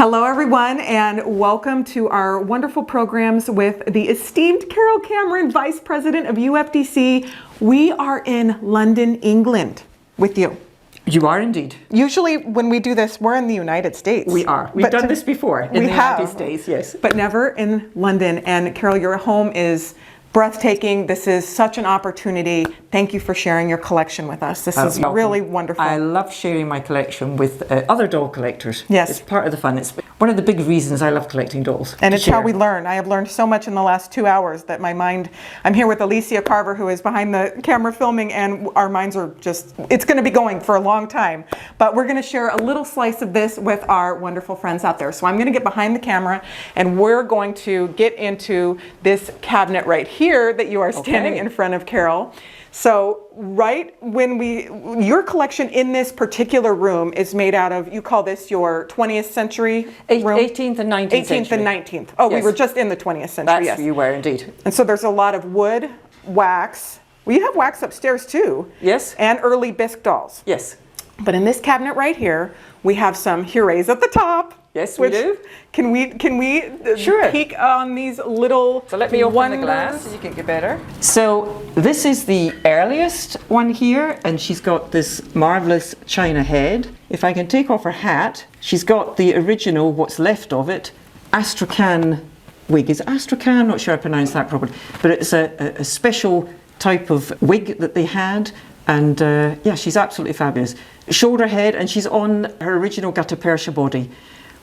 Hello everyone, and welcome to our wonderful programs with the esteemed Carol Cameron, Vice President of UFDC. We are in London, England with you. You are indeed. Usually when we do this, we're in the United States. We are. We've done this before in the United States, yes. But never in London. And Carol, your home is breathtaking. This is such an opportunity. Thank you for sharing your collection with us. This is really wonderful. I love sharing my collection with other doll collectors. Yes. It's part of the fun. It's one of the big reasons I love collecting dolls. And it's how we learn. I have learned so much in the last 2 hours that my mind, I'm here with Alicia Carver, who is behind the camera filming, and our minds are just, it's going to be going for a long time. But we're going to share a little slice of this with our wonderful friends out there. So I'm going to get behind the camera and we're going to get into this cabinet right here that you are standing in front of, Carol. So right when your collection in this particular room is made out of, you call this your 20th century room? 18th and 19th 18th century. and 19th. Oh, yes. We were just in the 20th century, That's you were indeed. And so there's a lot of wood, wax. Well, you have wax upstairs too. Yes. And early bisque dolls. Yes. But in this cabinet right here, we have some Hurets at the top. Yes, we do. Can we Sure. peek on these little So let me open the glass so you can get better. So this is the earliest one here, and she's got this marvelous china head. If I can take off her hat, she's got the original, what's left of it, Astrakhan wig. Is it Astrakhan? I'm not sure I pronounced that properly, but it's a special type of wig that they had. And yeah, she's absolutely fabulous. Shoulder head, and she's on her original gutta percha body,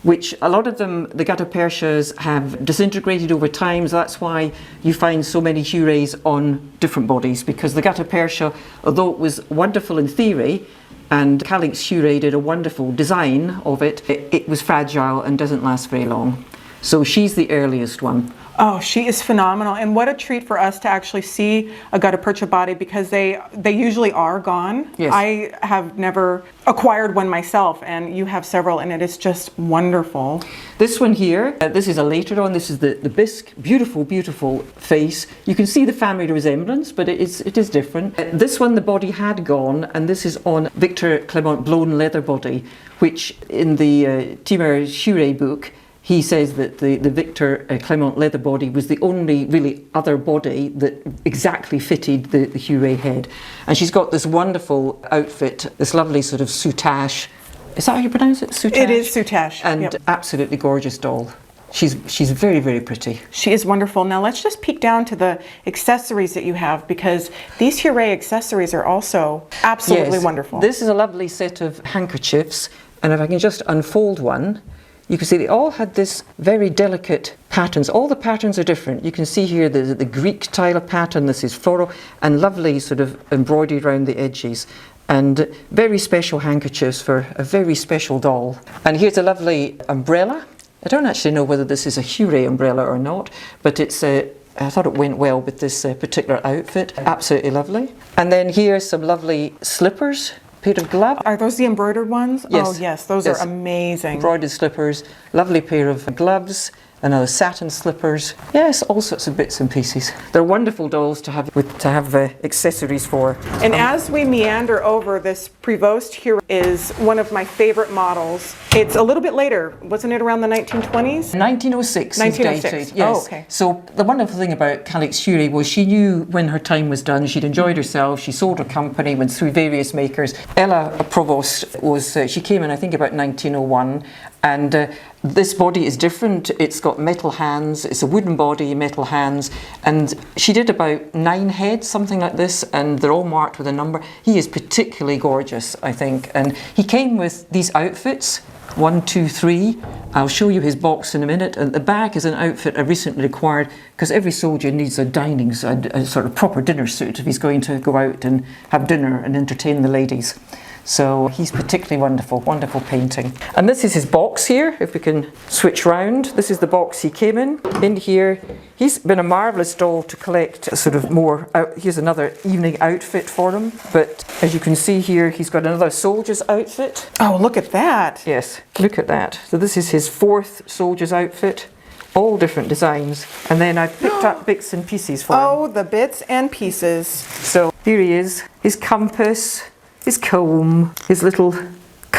which a lot of them, the gutta perchas, have disintegrated over time. So that's why you find so many Hurets on different bodies, because the gutta percha, although it was wonderful in theory, and Calyx Huret did a wonderful design of it, it was fragile and doesn't last very long. So she's the earliest one. Oh, she is phenomenal. And what a treat for us to actually see a gutta percha body, because they usually are gone. Yes. I have never acquired one myself, and you have several, and it is just wonderful. This one here, this is a later on. This is the bisque, beautiful, beautiful face. You can see the family resemblance, but it is different. This one, the body had gone, and this is on Victor Clement blown leather body, which in the Timur Huret book, he says that the Victor Clement leather body was the only really other body that exactly fitted the Huret head. And she's got this wonderful outfit, this lovely sort of soutache. Is that how you pronounce it? Soutache? It is soutache. And absolutely gorgeous doll. She's very, very pretty. She is wonderful. Now let's just peek down to the accessories that you have, because these Huret accessories are also absolutely wonderful. This is a lovely set of handkerchiefs, and if I can just unfold one, you can see they all had this very delicate patterns. All the patterns are different. You can see here the Greek tile pattern, this is floral, and lovely sort of embroidery around the edges. And very special handkerchiefs for a very special doll. And here's a lovely umbrella. I don't actually know whether this is a Huret umbrella or not, but it's I thought it went well with this particular outfit. Absolutely lovely. And then here's some lovely slippers. Pair of gloves. Are those the embroidered ones? Yes. Oh yes, those are amazing. Embroidered slippers, lovely pair of gloves, another satin slippers. Yes, all sorts of bits and pieces. They're wonderful dolls to have accessories for. And as we meander over, this Prevost here is one of my favorite models. It's a little bit later, wasn't it around the 1920s? 1906 is dated, yes. Oh, okay. So the wonderful thing about Calyx Huret was she knew when her time was done. She'd enjoyed herself, she sold her company, went through various makers. Ella Provost was, she came in I think about 1901, and this body is different. It's got metal hands, it's a wooden body, metal hands, and she did about 9 heads, something like this, and they're all marked with a number. He is particularly gorgeous, I think, and he came with these outfits. 1, 2, 3. I'll show you his box in a minute. And the bag is an outfit I recently acquired, because every soldier needs a sort of proper dinner suit if he's going to go out and have dinner and entertain the ladies. So he's particularly wonderful, wonderful painting. And this is his box here, if we can switch round. This is the box he came in. In here, he's been a marvellous doll to collect sort of more, here's another evening outfit for him. But as you can see here, he's got another soldier's outfit. Oh, look at that. Yes, look at that. So this is his 4th soldier's outfit. All different designs. And then I've picked up bits and pieces for him. Oh, the bits and pieces. So here he is, his compass, his comb, his little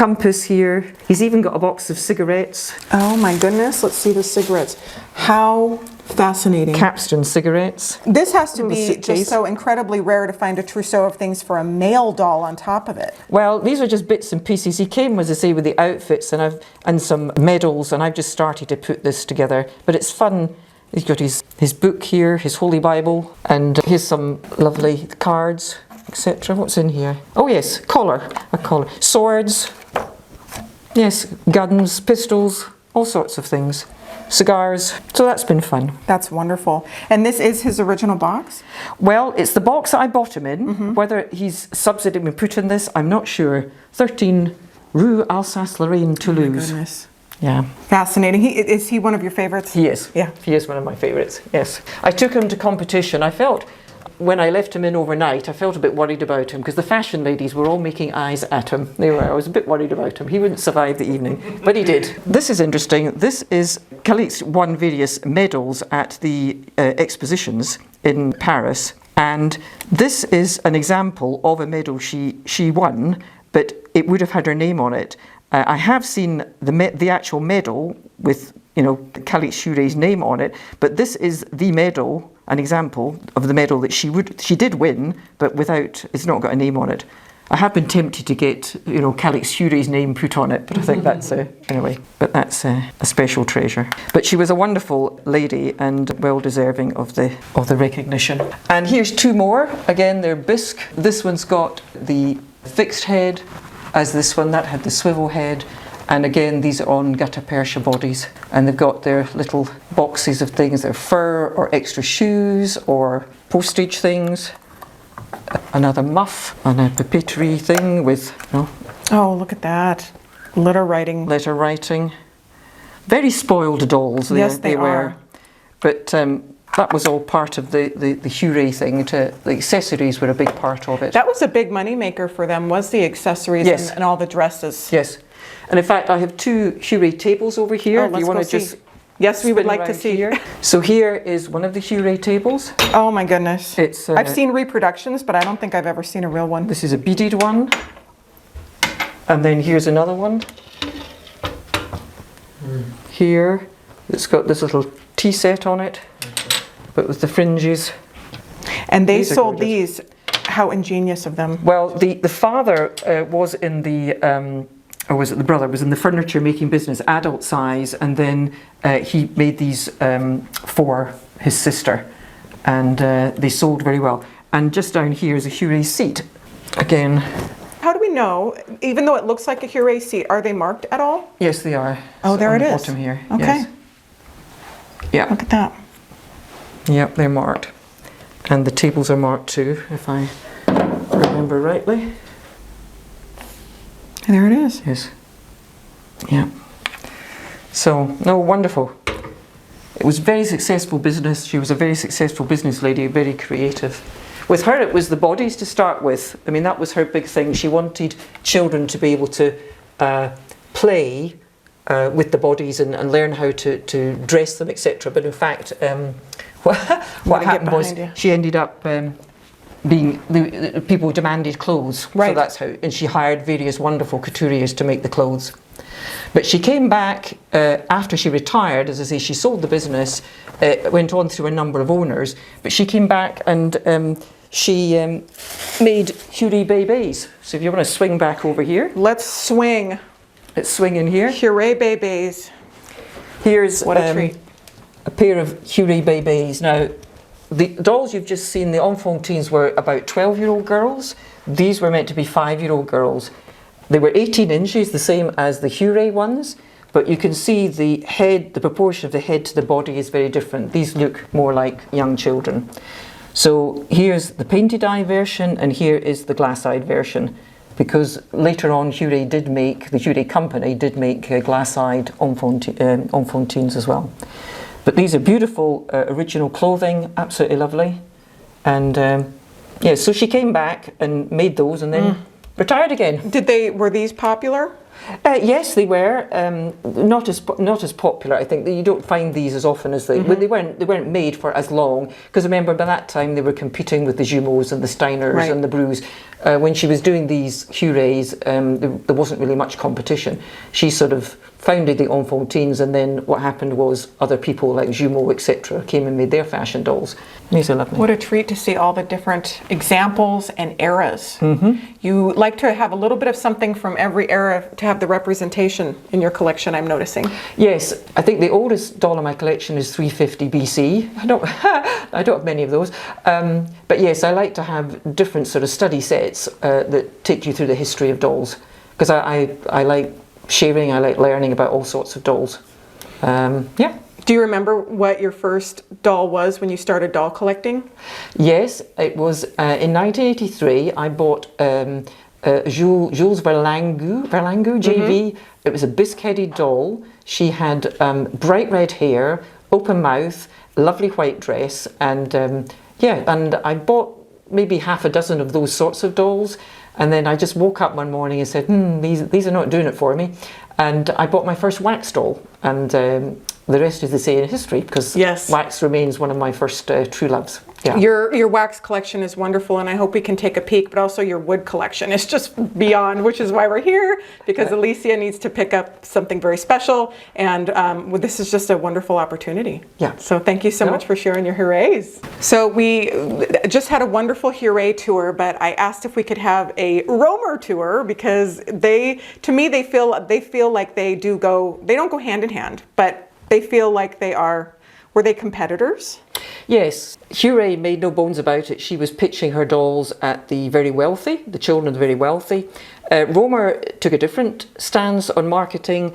compass here. He's even got a box of cigarettes. Oh my goodness, let's see the cigarettes. How fascinating. Capstan cigarettes. This has to The be suitcase. just so incredibly rare to find a trousseau of things for a male doll on top of it. Well, these are just bits and pieces. He came, as I say, with the outfits and some medals, and I've just started to put this together. But it's fun. He's got his book here, his Holy Bible, and here's some lovely cards, etc. What's in here? Oh yes, collar, a collar. Swords, yes, guns, pistols, all sorts of things. Cigars. So that's been fun. That's wonderful. And this is his original box? Well, it's the box that I bought him in. Whether he's subsidized and put in this, I'm not sure. 13 Rue Alsace-Lorraine, Toulouse. Oh my goodness. Yeah. Fascinating. Is he one of your favorites? He is. Yeah. He is one of my favourites, yes. I took him to competition. I felt, when I left him in overnight, I felt a bit worried about him because the fashion ladies were all making eyes at him. I was a bit worried about him. He wouldn't survive the evening, but he did. This is interesting. This is, Calix won various medals at the expositions in Paris, and this is an example of a medal she won, but it would have had her name on it. I have seen the actual medal with, Calix Huret's name on it, but this is the medal, an example of the medal that she did win, but it's not got a name on it. I have been tempted to get, Calix Huret's name put on it, but I think that's anyway. But that's a special treasure. But she was a wonderful lady and well deserving of the recognition. And here's two more. Again, they're bisque. This one's got the fixed head, as this one that had the swivel head. And again, these are on gutta percha bodies, and they've got their little boxes of things, their fur or extra shoes or postage things. Another muff and a papeterie thing with, Oh, look at that. Letter writing. letter writing. Very spoiled dolls. Yes, they were. are. But that was all part of the Huret thing. The accessories were a big part of it. That was a big money maker for them, was the accessories Yes. and all the dresses. Yes. And in fact, I have two Huret tables over here. Oh, If let's you want go to just see. Yes, we would spin like to around see. here. So here is one of the Huret tables. Oh my goodness. It's I've seen reproductions, but I don't think I've ever seen a real one. This is a beaded one. And then here's another one. Here, it's got this little tea set on it, but with the fringes. And they These are sold gorgeous. these. How ingenious of them. Well, the father was in the, or was it the brother, was in the furniture making business, adult size, and then he made these for his sister, and they sold very well. And just down here is a Huret seat. Again, How do we know, even though it looks like a Huret seat, are they marked at all? yes, they are. Oh, there on it the is. bottom here. Okay. Yes. Yeah. Look at that. Yep, they're marked. And the tables are marked too, if I remember rightly. There it is. Yes. Yeah. So, no, wonderful. It was very successful business. She was a very successful business lady, very creative. With her, it was the bodies to start with. I mean, that was her big thing. She wanted children to be able to play with the bodies and learn how to dress them, etc. But in fact, what happened was she ended up being the people demanded clothes, Right. so that's how, and she hired various wonderful couturiers to make the clothes. But she came back after she retired. As I say, she sold the business, went on through a number of owners, but she came back and she made Huret bébés. So if you want to swing back over here, Let's swing. let's swing in here. Huret bébés. Here's What a treat. a pair of Huret bébés. Now, the dolls you've just seen, the enfantines, were about 12-year-old girls. These were meant to be 5-year-old girls. They were 18 inches, the same as the Huret ones, but you can see the head, the proportion of the head to the body is very different. These look more like young children. So here's the painted eye version, and here is the glass-eyed version, because later on Huret did make, the Huret company did make glass-eyed enfantines as well. But these are beautiful original clothing, absolutely lovely. And yeah, so she came back and made those, and then retired again. Were these popular? Yes, they were not as popular. I think that you don't find these as often as they. Well, they weren't made for as long, because remember by that time they were competing with the Jumos and the Steiners and the Brus. When she was doing these Hurets, there wasn't really much competition. She sort of founded the Enfantines, and then what happened was other people like Jumeau, etc., came and made their fashion dolls. These are lovely. What a treat to see all the different examples and eras. You like to have a little bit of something from every era to have the representation in your collection, I'm noticing. Yes, I think the oldest doll in my collection is 350 BC. I don't have many of those. But yes, I like to have different sort of study sets that take you through the history of dolls, because I like sharing, I like learning about all sorts of dolls. Yeah. Do you remember what your first doll was when you started doll collecting? Yes, it was in 1983. I bought Jules Verlangu JV. It was a bisque-headed doll. She had bright red hair, open mouth, lovely white dress, and and I bought maybe half a dozen of those sorts of dolls. And then I just woke up one morning and said, these are not doing it for me. And I bought my first wax doll. And the rest is to say in history, because wax remains one of my first true loves. Yeah. Your wax collection is wonderful, and I hope we can take a peek, but also your wood collection is just beyond, which is why we're here, because Alicia needs to pick up something very special, and this is just a wonderful opportunity. Yeah. So thank you so much for sharing your Hurets. So we just had a wonderful Huret tour, but I asked if we could have a Rohmer tour, because they feel like they don't go hand in hand, but they feel like they are. Were they competitors? Yes, Huret made no bones about it. She was pitching her dolls at the very wealthy, the children of the very wealthy. Rohmer took a different stance on marketing.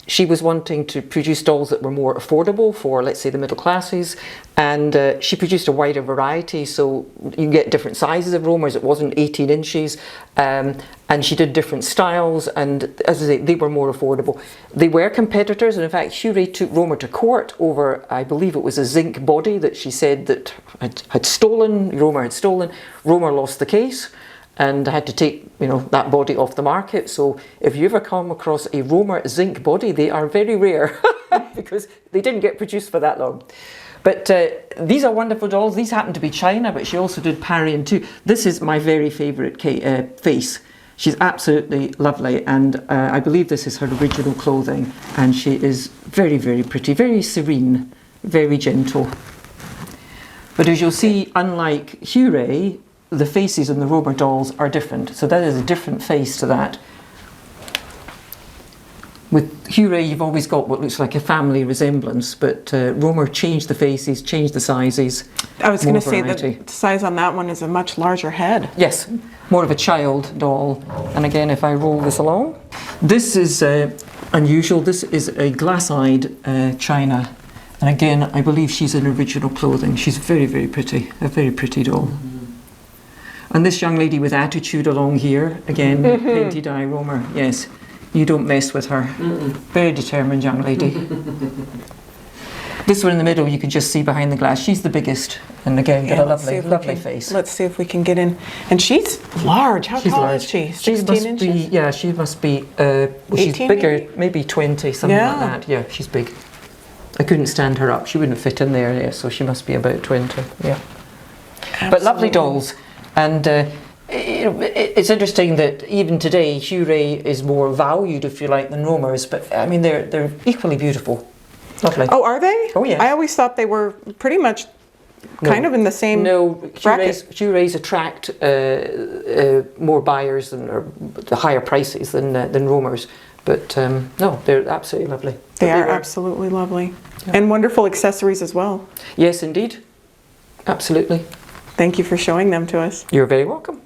She was wanting to produce dolls that were more affordable for, let's say, the middle classes, and she produced a wider variety, so you get different sizes of Rohmers. It wasn't 18 inches, and she did different styles, and as I say, they were more affordable. They were competitors, and in fact Huret took Rohmer to court over, I believe it was a zinc body that she said that Rohmer had stolen. Rohmer lost the case and had to take that body off the market. So if you ever come across a Rohmer zinc body, they are very rare because they didn't get produced for that long. But these are wonderful dolls. These happen to be China, but she also did Parian too. This is my very favourite face. She's absolutely lovely, and I believe this is her original clothing, and she is very, very pretty, very serene, very gentle. But as you'll see, unlike Huret, the faces in the Rohmer dolls are different, so that is a different face to that. With Huret, you've always got what looks like a family resemblance, but Rohmer changed the faces, changed the sizes. I was going to say that the size on that one is a much larger head. Yes, more of a child doll. And again, if I roll this along, this is unusual. This is a glass-eyed China. And again, I believe she's in original clothing. She's very, very pretty, a very pretty doll. And this young lady with attitude along here, again, painted eye Rohmer, yes. You don't mess with her. Very determined young lady. This one in the middle, you can just see behind the glass. She's the biggest, and again, got a lovely face. Let's see if we can get in. And she's large. How tall is she? 16 inches? Yeah, she must be, she's bigger, maybe 20, something like that. Yeah, she's big. I couldn't stand her up. She wouldn't fit in there, so she must be about 20, yeah. Absolutely. But lovely dolls. And it's interesting that even today, Huret is more valued, if you like, than Rohmers. But I mean, they're equally beautiful. Lovely. Oh, are they? Oh, yeah. I always thought they were pretty much kind of in the same bracket. Hurets attract more buyers or the higher prices than Rohmers. But no, they're absolutely lovely. They are absolutely lovely. Yeah. And wonderful accessories as well. Yes, indeed. Absolutely. Thank you for showing them to us. You're very welcome.